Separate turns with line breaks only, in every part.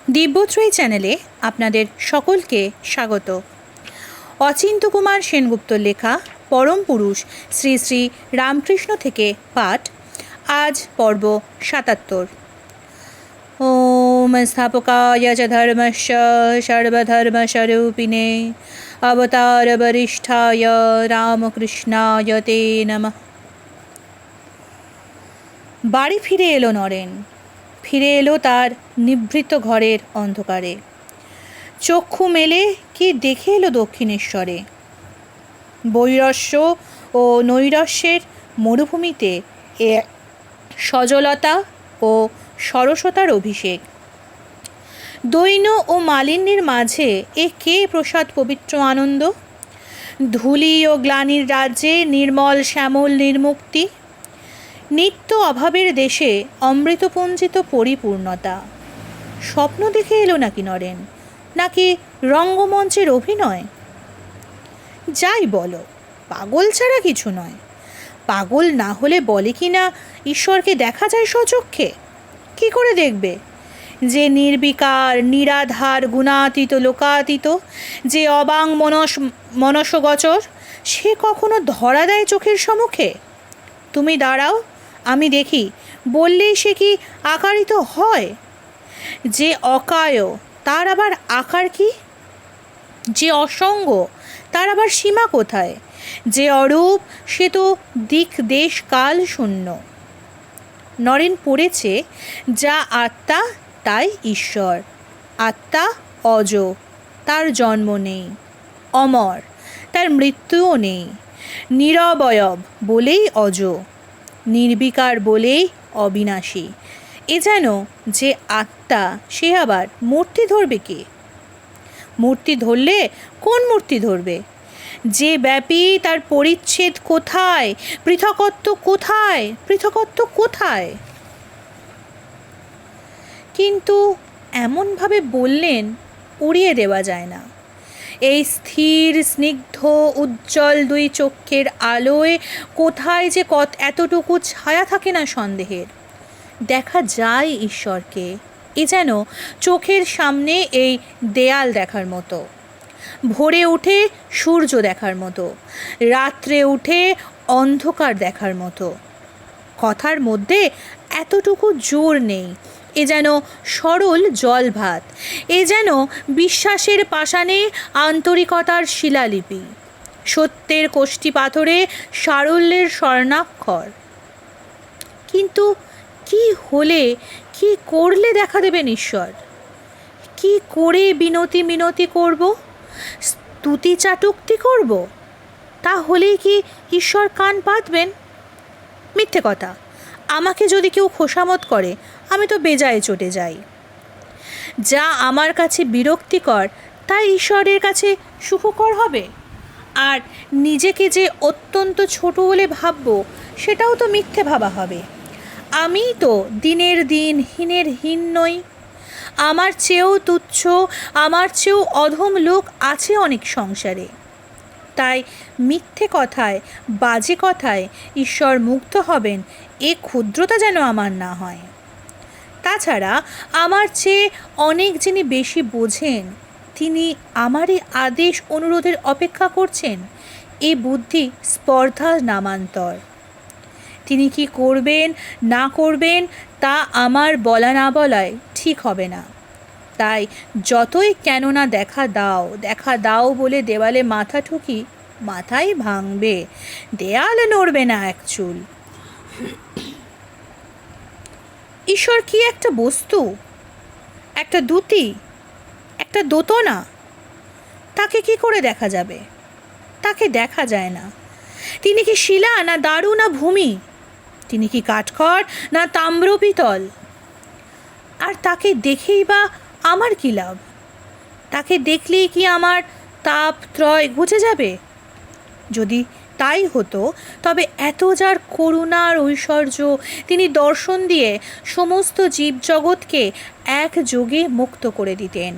দিব্যত্রয়ী চ্যানেলে আপনাদের সকলকে স্বাগত। অচিন্ত্য কুমার সেনগুপ্তর লেখা পরম পুরুষ শ্রী শ্রী রামকৃষ্ণ থেকে পাঠ। আজ পর্ব ৭৭। ওম স্থাপকায় চ ধর্মস্য সর্বধর্মস্বরূপিণে অবতার বরিষ্ঠায় রামকৃষ্ণায় তে নমঃ। বাড়ি ফিরে এলো নরেন। ফিরে এলো তার নিভৃত ঘরের অন্ধকারে। চক্ষু মেলে কি দেখে এলো দক্ষিণেশ্বরে। বৈরস্য ও নৈরস্যের মরুভূমিতে এ সজলতা ও সরসতার অভিষেক। দৈন্য ও মালিন্যের মাঝে এ কে প্রসাদ পবিত্র আনন্দ। ধূলি ও গ্লানির রাজ্যে নির্মল শ্যামল নির্মুক্তি। নিত্য অভাবের দেশে অমৃতপুঞ্জিত পরিপূর্ণতা। স্বপ্ন দেখে এলো নাকি নরেন, নাকি রঙ্গমঞ্চের অভিনয়? যাই বলো, পাগল ছাড়া কিছু নয়। পাগল না হলে বলে কি না ঈশ্বরকে দেখা যায় স্বচক্ষে? কি করে দেখবে? যে নির্বিকার, নিরাধার, গুণাতীত, লোকাতীত, যে অবাং মনসগোচর, সে কখনো ধরা দেয় চোখের সম্মুখে? তুমি দাঁড়াও, আমি দেখি বললেই সে কি আকারিত হয়? যে অকায়, তার আবার আকার কি? যে অসঙ্গ, তার আবার সীমা কোথায়? যে অরূপ, সে তো দিক দেশ কাল শূন্য। নরেন পড়েছে, যা আত্মা তাই ঈশ্বর। আত্মা অজ, তার জন্ম নেই। অমর, তার মৃত্যুও নেই। নিরবয়ব বলেই অজ, নির্বিকার বলেই অবিনাশী। এ যেন যে আত্মা, সে আবার মূর্তি ধরবে কে? মূর্তি ধরলে কোন মূর্তি ধরবে? যে ব্যাপী, তার পরিচ্ছেদ কোথায়? পৃথকত্ব কোথায়? পৃথকত্ব কোথায়? কিন্তু এমনভাবে বললেন, উড়িয়ে দেওয়া যায় না। এই স্থির স্নিগ্ধ উজ্জ্বল দুই চক্ষের আলোয় কোথায় যে এতটুকু ছায়া থাকে না সন্দেহের। দেখা যায় ঈশ্বরকে। এ যেন চোখের সামনে এই দেয়াল দেখার মতো, ভোরে উঠে সূর্য দেখার মতো, রাত্রে উঠে অন্ধকার দেখার মতো। কথার মধ্যে এতটুকু জোর নেই। এ যেন সরল জলভাত। এ যেন বিশ্বাসের পাষাণে আন্তরিকতার শিলালিপি, সত্যের কোষ্ঠী পাথরে সারল্যের স্বর্ণাক্ষর। কিন্তু কি হলে, কি করলে দেখা দেবেন ঈশ্বর? কি করে বিনতি মিনতি করব, স্তুতি চাটুক্তি করব? তাহলেই কি ঈশ্বর কান পাতবেন? মিথ্যে কথা। আমাকে যদি কেউ খোসামত করে, আমি তো বেজায় চটে যাই। যা আমার কাছে বিরক্তিকর, তা ঈশ্বরের কাছে সুখকর হবে। আর নিজেকে যে অত্যন্ত ছোট বলে ভাবব, সেটাও তো মিথ্যে ভাবা হবে। আমিই তো দিনের দিন হীনের হীন নই। আমার চেয়েও তুচ্ছ, আমার চেয়েও অধম লোক আছে অনেক সংসারে। তাই মিথ্যে কথায়, বাজে কথায় ঈশ্বর মুগ্ধ হবেন, এ ক্ষুদ্রতা যেন আমার না হয়। তাছাড়া আমার চেয়ে অনেক যিনি বেশি বোঝেন, তিনি আমারই আদেশ অনুরোধের অপেক্ষা করছেন। এ বুদ্ধি স্পর্ধা নামান্তর। তিনি কি করবেন না করবেন, তা আমার বলা না বলায় ঠিক হবে না। তাই যতই কেননা দেখা দাও বলে দেওয়ালে মাথা ঠুকি, মাথাই ভাঙবে, দেয়াল নড়বে না এক চুল। ঈশ্বর কি একটা বস্তু, একটা দ্যুতি, একটা দোতনা? তাকে কি করে দেখা যাবে? তাকে দেখা যায় না। তিনি কি শিলা, না দারু, না ভূমি? তিনি কি কাঠখড়, না তাম্র পিতল? আর তাকে দেখেই বা আমার কি লাভ? তাকে দেখলেই কি আমার তাপ ত্রয় ঘুচে যাবে? যদি তাই হতো, তবে এত যার করুণার ঐশ্বর্য, তিনি দর্শন দিয়ে সমস্ত জীবজগৎকে একযোগে মুক্ত করে দিতেন।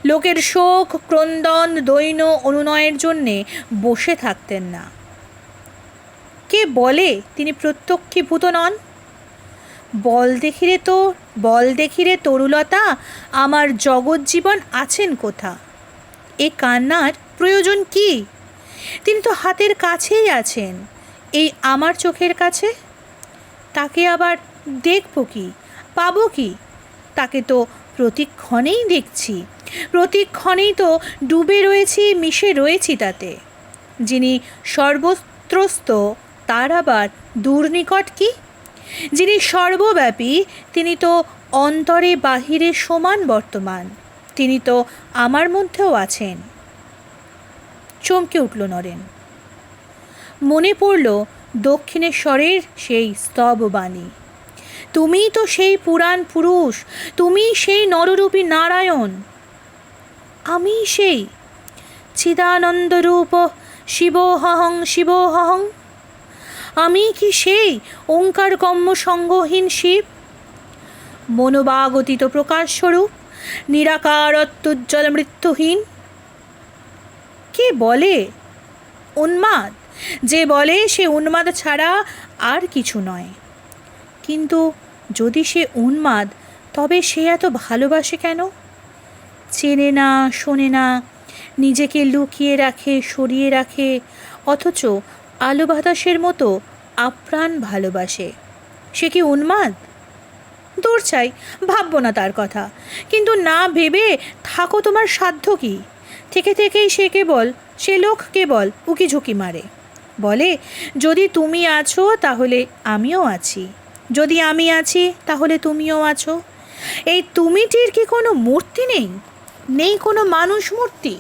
লোকের শোক, ক্রন্দন, দৈন্য অনুনয়ের জন্যে বসে থাকতেন না। কে বলে তিনি প্রত্যক্ষীভূত নন? বল দেখিরে তরুলতা, আমার জগজ্জীবন আছেন কোথা? এ কান্নার প্রয়োজন কি? তিনি তো হাতের কাছেই আছেন, এই আমার চোখের কাছে। তাকে আবার দেখব কি, পাবো কি? তাকে তো প্রতিক্ষণেই দেখছি, প্রতিক্ষণেই তো ডুবে রয়েছি, মিশে রয়েছি তাতে। যিনি সর্বত্রস্ত, তার আবার দূরনিকট কি? যিনি সর্বব্যাপী, তিনি তো অন্তরে বাহিরে সমান বর্তমান। তিনি তো আমার মধ্যেও আছেন। চমকে উঠল নরেন। মনে পড়ল দক্ষিণেশ্বরের সেই স্তববাণী, তুমিই তো সেই পুরাণ পুরুষ, তুমিই সেই নররূপী নারায়ণ। আমি সেই চিদানন্দরূপ শিবোহং শিবোহং। আমি কি সেই ওঙ্কার গম্য সঙ্গহীন শিব, মনোবাগতিত প্রকাশস্বরূপ, নিরাকারত্বজ্জ্বল মৃত্যুহীন? কে বলে উন্মাদ? যে বলে সে উন্মাদ ছাড়া আর কিছু নয়। কিন্তু যদি সে উন্মাদ, তবে সে এত ভালোবাসে কেন? চেনে না, শোনে না, নিজেকে লুকিয়ে রাখে, সরিয়ে রাখে, অথচ আলো বাতাসের মতো আপ্রাণ ভালোবাসে। সে কি উন্মাদ? দূর চাই, ভাববো না তার কথা। কিন্তু না ভেবে থাকো তোমার সাধ্য কি? থেকে থেকেই সে লোক কেবল উকিঝুঁকি মারে, বলে যদি তুমি আছো তাহলে আমিও আছি, যদি আমি আছি তাহলে তুমিও আছো। এই তুমিটির কি কোনো মূর্তি নেই? নেই কোনো মানুষ মূর্তি?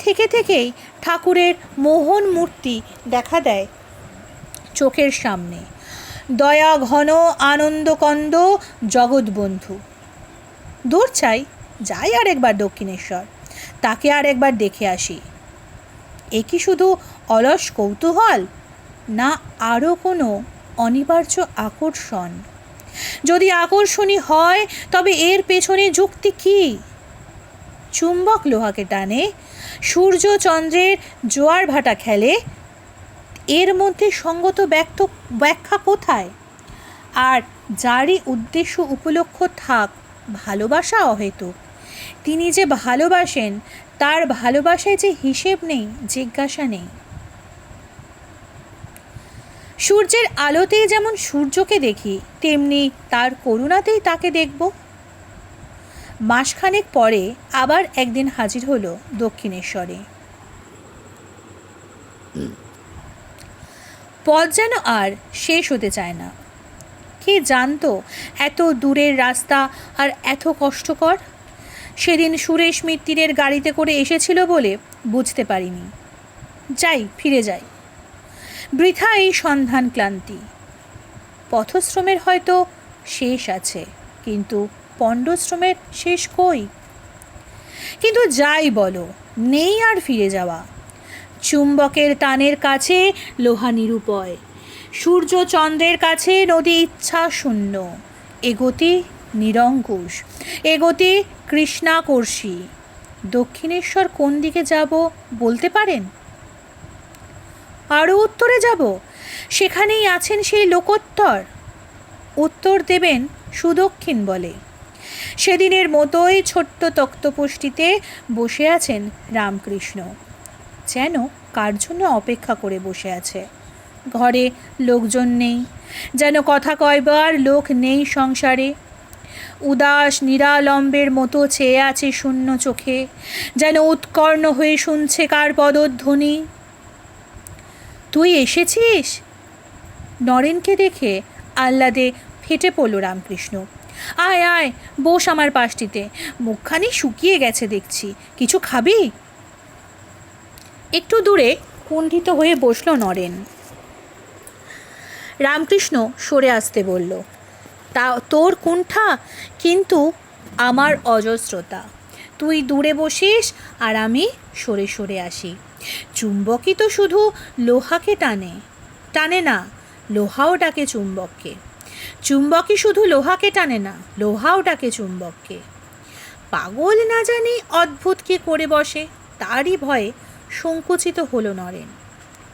থেকে থেকেই ঠাকুরের মোহন মূর্তি দেখা দেয় চোখের সামনে, দয়া ঘন আনন্দকন্দ জগৎবন্ধু। দূর চাই, যাই আর একবার দক্ষিণেশ্বর, তাকে আর একবার দেখে আসি। এ কি শুধু অলস কৌতূহল, না আরও কোনো অনিবার্য আকর্ষণ? যদি আকর্ষণই হয়, তবে এর পেছনে যুক্তি কি? চুম্বক লোহাকে টানে, সূর্য চন্দ্রের জোয়ার ভাটা খেলে, এর মধ্যে সঙ্গত ব্যাখ্যা কোথায়? আর যারই উদ্দেশ্য উপলক্ষ থাক ভালোবাসা অহেতুক। তিনি যে ভালোবাসেন, তার ভালোবাসায় যে হিসেব নেই, জিজ্ঞাসা নেই। সূর্যের আলোতেই যেমন সূর্যকে দেখি, তেমনি তার করুণাতেই তাকে দেখব। মাসখানেক পরে আবার একদিন হাজির হলো দক্ষিণেশ্বরে। পথ যেন আর শেষ হতে চায় না। কে জানতো এত দূরের রাস্তা আর এত কষ্টকর? সেদিন সুরেশ মিত্তিরের গাড়িতে করে এসেছিল বলে বুঝতে পারিনি। যাই, ফিরে যাই। বৃথা এই সন্ধান ক্লান্তি। পথশ্রমের হয়তো শেষ আছে, কিন্তু পণ্ডশ্রমের শেষ কই? কিন্তু যাই বলো, নেই আর ফিরে যাওয়া। চুম্বকের টানের কাছে লোহা নিরুপায়, সূর্য চন্দ্রের কাছে নদী ইচ্ছা শূন্য। এগতি নিরঙ্কুশ, এগতি কৃষ্ণাকর্ষী। দক্ষিণেশ্বর কোন দিকে যাব বলতে পারেন? আরও উত্তরে যাব, সেখানেই আছেন সেই লোকোত্তর। উত্তর দেবেন সুদক্ষিণ বলে। সেদিনের মতোই ছোট্ট তক্তপোষ্টিতে বসে আছেন রামকৃষ্ণ, যেন কার জন্য অপেক্ষা করে বসে আছে। ঘরে লোকজন নেই, যেন কথা কয়বার লোক নেই সংসারে। উদাস নিরালম্বের মতো চেয়ে আছে শূন্য চোখে, যেন উৎকর্ণ হয়ে শুনছে কার পদধ্বনি। তুই এসেছিস? নরেনকে দেখে আহ্লাদে ফেটে পড়ল রামকৃষ্ণ। আয় আয়, বস আমার পাশটিতে। মুখখানি শুকিয়ে গেছে দেখছি, কিছু খাবি? একটু দূরে কুণ্ঠিত হয়ে বসল নরেন। রামকৃষ্ণ সরে আসতে বলল। তা তোর কুণ্ঠা, কিন্তু আমার অজস্রতা। তুই দূরে বসিস আর আমি সরে সরে আসি। চুম্বকই তো শুধু লোহাকে টানে না, লোহাও ডাকে চুম্বককে। চুম্বকই শুধু লোহাকে টানে না, লোহাও ডাকে চুম্বককে। পাগল না জানি অদ্ভুত কি করে বসে, তারই ভয়ে সংকুচিত হলো নরেন।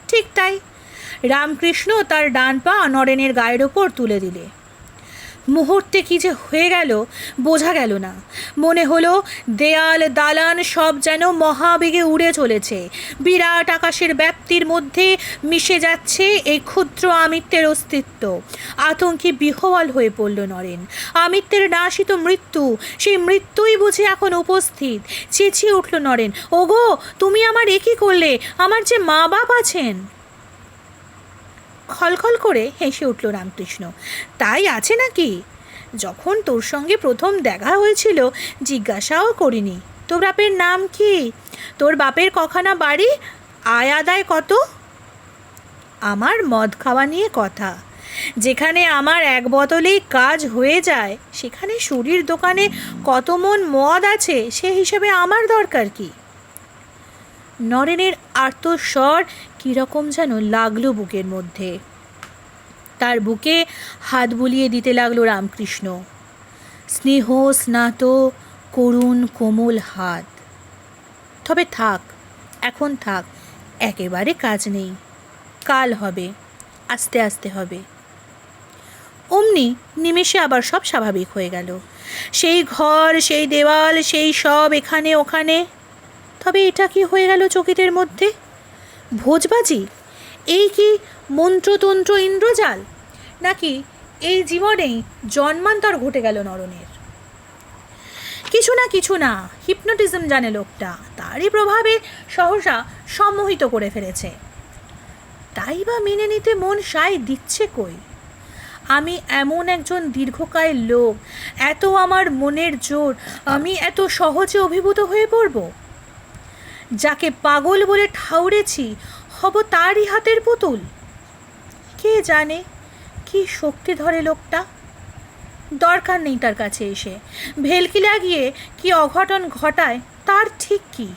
ঠিক তাই, রামকৃষ্ণ তার ডান পা নরেনের গায়ের ওপর তুলে দিলে। মুহূর্তে কি যে হয়ে গেল বোঝা গেল না। মনে হলো দেয়াল দালান সব যেন মহাবেগে উড়ে চলেছে, বিরাট আকাশের ব্যাপ্তির মধ্যে মিশে যাচ্ছে এই ক্ষুদ্র আমিত্বের অস্তিত্ব। আতঙ্কে বিহ্বল হয়ে পড়ল নরেন। আমিত্বের নাশিত মৃত্যু, সেই মৃত্যুই বুঝি এখন উপস্থিত। চেঁচিয়ে উঠল নরেন, ওগো তুমি আমার এ কী করলে? আমার যে মা বাপ আছেন। খলখল করে হেসে উঠল রামকৃষ্ণ। তাই আছে নাকি? যখন তোর সঙ্গে প্রথম দেখা হয়েছিল জিজ্ঞাসাও করিনি তোর বাপের নাম কি, তোর বাপের কখানা বাড়ি, আয় আদায় কত? আমার মদ খাওয়া নিয়ে কথা। যেখানে আমার এক বোতলেই কাজ হয়ে যায় সেখানে সুরির দোকানে কত মন মদ আছে সে হিসেবে আমার দরকার কি? নরেনের আর্তস্বর কীরকম যেন লাগলো বুকের মধ্যে। তার বুকে হাত বুলিয়ে দিতে লাগলো রামকৃষ্ণ। স্নেহ স্নাত করুণ কোমল হাত। তবে থাক, এখন থাক, একেবারে কাজ নেই, কাল হবে, আস্তে আস্তে হবে। অমনি নিমেষে আবার সব স্বাভাবিক হয়ে গেল। সেই ঘর, সেই দেওয়াল, সেই সব এখানে ওখানে। তবে এটা কি হয়ে গেল চকিতের মধ্যে? ভোজবাজি? এই কি মন্ত্রতন্ত্র ইন্দ্রজাল? নাকি এই জীবনেই জন্মান্তর ঘটে গেল নরনের? কিছু না হিপনোটিজম জানে লোকটা, তারই প্রভাবে সহসা সম্মোহিত করে ফেলেছে। তাই বা মেনে নিতে মন সায় দিচ্ছে কই? আমি এমন একজন দীর্ঘকায়ের লোক, এত আমার মনের জোর, আমি এত সহজে অভিভূত হয়ে পড়ব? যাকে পাগল বলে ঠাউরেছি হব তারই হাতের পুতুল? কে জানে কি শক্তি ধরে লোকটা। দরকার নেই তার কাছে এসে ভেলকি লাগিয়ে কি অঘটন ঘটায় তার ঠিক কি।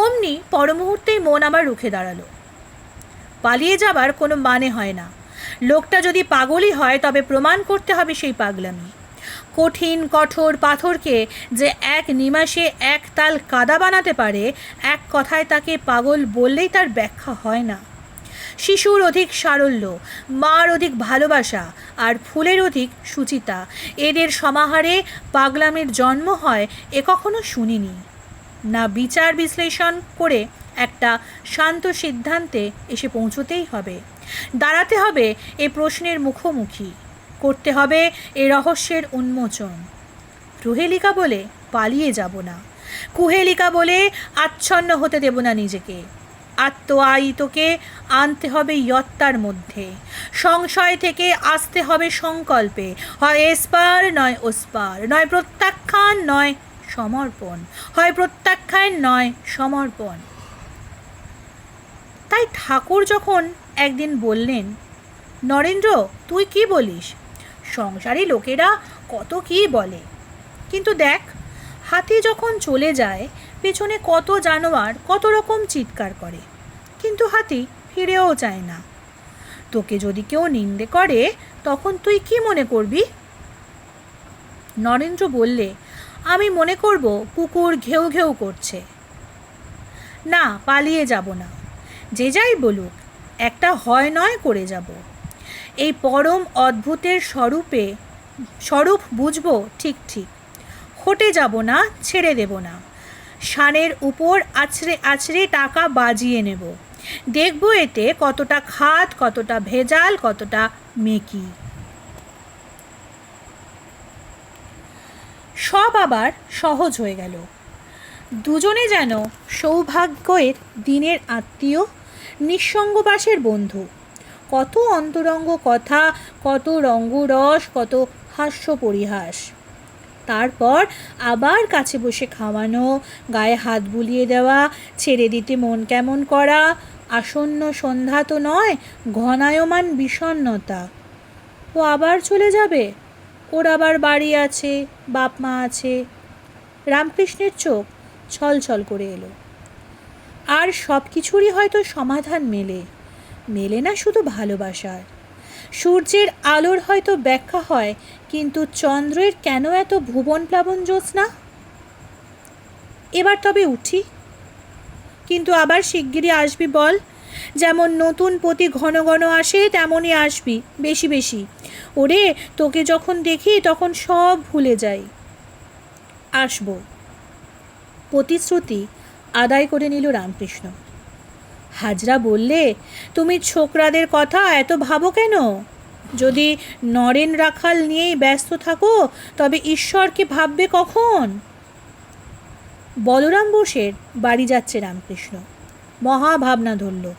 অমনি পরমুহূর্তেই মন আমার রুখে দাঁড়ালো। পালিয়ে যাবার কোনো মানে হয় না। লোকটা যদি পাগলই হয় তবে প্রমাণ করতে হবে সেই পাগলামি। কঠিন কঠোর পাথরকে যে এক নিমাষে এক তাল কাদা বানাতে পারে, এক কথায় তাকে পাগল বললেই তার ব্যাখ্যা হয় না। শিশুর অধিক সারল্য, মার অধিক ভালোবাসা, আর ফুলের অধিক সুচিতা, এদের সমাহারে পাগলামের জন্ম হয় এ কখনো শুনিনি। না বিচার বিশ্লেষণ করে একটা শান্ত সিদ্ধান্তে এসে পৌঁছতেই হবে, দাঁড়াতে হবে এ প্রশ্নের মুখোমুখি, করতে হবে এ রহস্যের উন্মোচন। প্রহেলিকা বলে পালিয়ে যাব না, কুহেলিকা বলে আচ্ছন্ন হতে দেব না নিজেকে। আত্মআয়িতকে আনতে হবে ইয়ত্তার মধ্যে, সংশয় থেকে আসতে হবে সংকল্পে, হয় এসপার নয় ওসপার, নয় প্রত্যাখ্যান নয় সমর্পণ, হয় প্রত্যাখ্যান নয় সমর্পণ। তাই ঠাকুর যখন একদিন বললেন, নরেন্দ্র তুই কি বলিস? সংসারী লোকেরা কত কি বলে, কিন্তু দেখ হাতি যখন চলে যায় পেছনে কত জানোয়ার কত রকম চিৎকার করে, কিন্তু হাতি ফিরেও যায় না। তোকে যদি কেউ নিন্দে করে তখন তুই কি মনে করবি? নরেন্দ্র বললে, আমি মনে করব কুকুর ঘেউ ঘেউ করছে। না, পালিয়ে যাব না, যে যাই বলুক একটা হয় নয় করে যাব। এই পরম অদ্ভুতের স্বরূপ বুঝব ঠিক ঠিক, হটে যাব না, ছেড়ে দেব না। শানের উপর আছড়ে আছড়ে টাকা বাজিয়ে নেব, দেখব এতে কতটা খাদ, কতটা ভেজাল, কতটা মেকি। সব আবার সহজ হয়ে গেল। দুজনে যেন সৌভাগ্যের দিনের আত্মীয়, নিঃসঙ্গবাসের বন্ধু। কত অন্তরঙ্গ কথা, কত রঙ্গরস, কত হাস্য পরিহাস। তারপর আবার কাছে বসে খাওয়ানো, গায়ে হাত বুলিয়ে দেওয়া, ছেড়ে দিতে মন কেমন করা, আসন্ন সন্ধ্যা তো নয়, ঘনায়মান বিষণ্ণতা। ও আবার চলে যাবে, ওর আবার বাড়ি আছে, বাপ মা আছে। রামকৃষ্ণের চোখ ছলছল করে এলো। আর সব কিছুরই হয়তো সমাধান মেলে না শুধু ভালোবাসার। সূর্যের আলোর হয়তো ব্যাখ্যা হয়, কিন্তু চন্দ্রের কেন এত ভুবন প্লাবন জ্যোৎস্না? এবার তবে উঠি, কিন্তু আবার শিগগিরই আসবি বল, যেমন নতুন পতি ঘন ঘন আসে তেমনই আসবি, বেশি বেশি। ওরে, তোকে যখন দেখি তখন সব ভুলে যাই। আসবো। প্রতিশ্রুতি আদায় করে নিল রামকৃষ্ণ। হাজরা বললে, তুমি ছোকরাদের কথা এত ভাবো কেন? যদি নরেন রাখাল নিয়েই ব্যস্ত থাকো তবে ঈশ্বরকে ভাববে কখন? বলরাম বোসের বাড়ি যাচ্ছে রামকৃষ্ণ। মহা ভাবনা ধরল।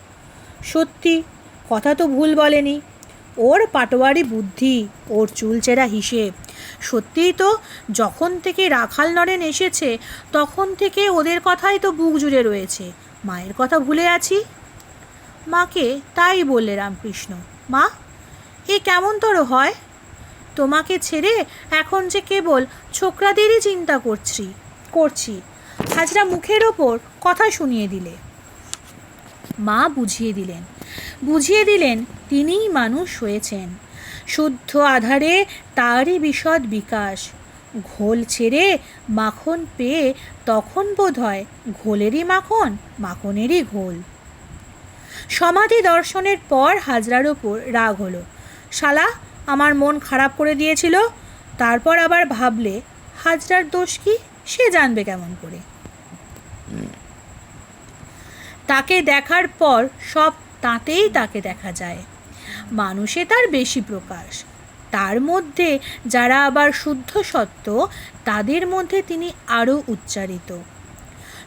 সত্যি, কথা তো ভুল বলেনি। ওর পাটোয়ারি বুদ্ধি, ওর চুলচেরা হিসেব। সত্যিই তো, যখন থেকে রাখাল নরেন এসেছে তখন থেকে ওদের কথাই তো বুক জুড়ে রয়েছে। মায়ের কথা ভুলে আছি। মাকে তাই বললে রামকৃষ্ণ। মা, এ কেমনতর হয়? তোমাকে ছেড়ে এখন যে কেবল ছোকরাদেরই চিন্তা করছি। হাজরা মুখের ওপর কথা শুনিয়ে দিলে। মা বুঝিয়ে দিলেন তিনিই মানুষ হয়েছেন। শুদ্ধ আধারে তারই বিশদ বিকাশ। ঘোল ছেড়ে মাখন পেয়ে তখন বোধ হয় ঘোলেরই মাখন, মাখনেরই ঘোল। সমাধি দর্শনের পর হাজরার ওপর রাগ হলো। শালা আমার মন খারাপ করে দিয়েছিল। তারপর আবার ভাবলে, হাজরার দোষ কি সে জানবে কেমন করে? তাকে দেখার পর সব তাতেই তাকে দেখা যায়। মানুষে তার বেশি প্রকাশ। তার মধ্যে যারা আবার শুদ্ধ সত্য, তাদের মধ্যে তিনি আরও উচ্চারিত।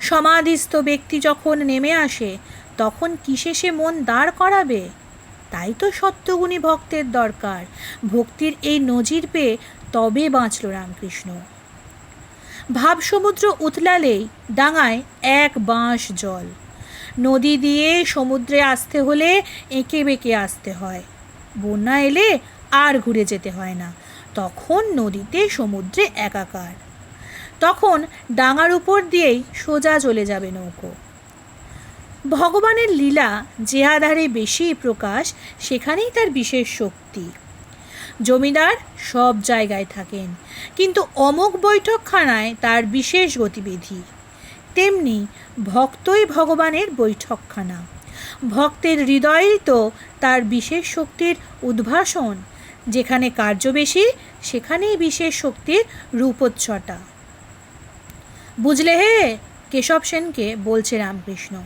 সমাধিস্থ ব্যক্তি যখন নেমে আসে তখন কিসে সে মন দাঁড় করাবে? তাই তো সত্যগুণী ভক্তের দরকার। ভক্তির এই নজির পেয়ে তবে বাঁচল রামকৃষ্ণ। ভাবসমুদ্র উতলালেই ডাঙায় এক বাঁশ জল। নদী দিয়ে সমুদ্রে আসতে হলে এঁকে বেঁকে আসতে হয়। বন্যা এলে আর ঘুরে যেতে হয় না। তখন নদীতে সমুদ্রে একাকার। তখন ডাঙার উপর দিয়েই সোজা চলে যাবে নৌকো। ভগবানের লীলা যে আধারে বেশি প্রকাশ, সেখানেই তার বিশেষ শক্তি। জমিদার সব জায়গায় থাকেন, কিন্তু অমোঘ বৈঠকখানায় তার বিশেষ গতিবিধি। তেমনি ভক্তই ভগবানের বৈঠকখানা। ভক্তের হৃদয়েই তো তার বিশেষ শক্তির উদ্ভাসন। যেখানে কার্য বেশি সেখানেই বিশেষ শক্তির রূপোচ্ছটা। বুঝলে হে? কেশব সেনকে বলছে রামকৃষ্ণ।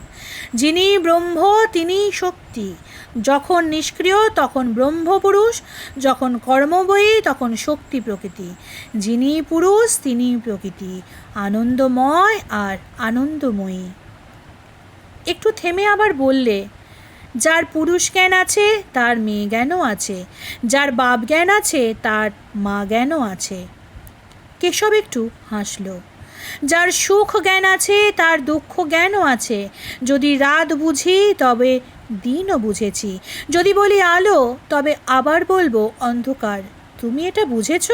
যিনি ব্রহ্ম তিনিই শক্তি। যখন নিষ্ক্রিয় তখন ব্রহ্মপুরুষ, যখন কর্মময়ী তখন শক্তি প্রকৃতি। যিনি পুরুষ তিনিই প্রকৃতি, আনন্দময় আর আনন্দময়ী। একটু থেমে আবার বললে, যার পুরুষ জ্ঞান আছে তার মেয়ে জ্ঞানও আছে, যার বাপ জ্ঞান আছে তার মা জ্ঞানও আছে। কেশব একটু হাসল। যার সুখ জ্ঞান আছে তার দুঃখ জ্ঞানও আছে। যদি রাত বুঝি তবে দিনও বুঝেছি, যদি বলি আলো তবে আবার বলবো অন্ধকার। তুমি এটা বুঝেছ?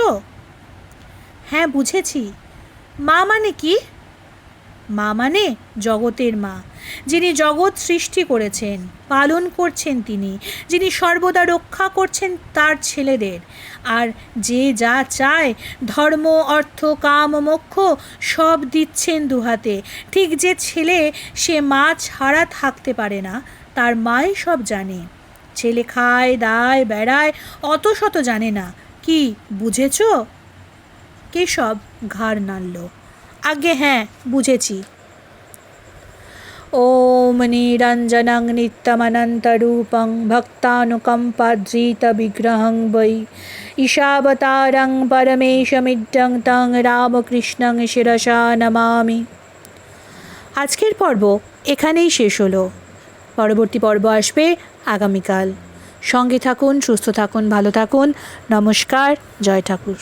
হ্যাঁ, বুঝেছি। মা মানে কি? মা মানে জগতের মা। যিনি জগৎ সৃষ্টি করেছেন, পালন করছেন, যিনি সর্বদা রক্ষা করছেন তার ছেলেদের। আর যে যা চায়, ধর্ম, অর্থ, কাম, মোক্ষ সব দিচ্ছেন দুহাতে। ঠিক যে ছেলে সে মা ছাড়া থাকতে পারে না, তার মাই সব জানে। ছেলে খায় দায় বেড়ায়, অত শত জানে না। কি বুঝেছ? কেশব ঘাড় নাড়ল। আগে হ্যাঁ, বুঝেছি। ওম নিরঞ্জনং নিত্যমনন্তরূপং ভক্তানুকম্পাদ্রিতবিগ্রহং বৈ ঈশাবতারং পরমেশমিড্ডং তং রামকৃষ্ণং শিরসা নমামি। আজকের পর্ব এখানেই শেষ হলো। পরবর্তী পর্ব আসবে আগামীকাল। সঙ্গে থাকুন, সুস্থ থাকুন, ভালো থাকুন। নমস্কার। জয় ঠাকুর।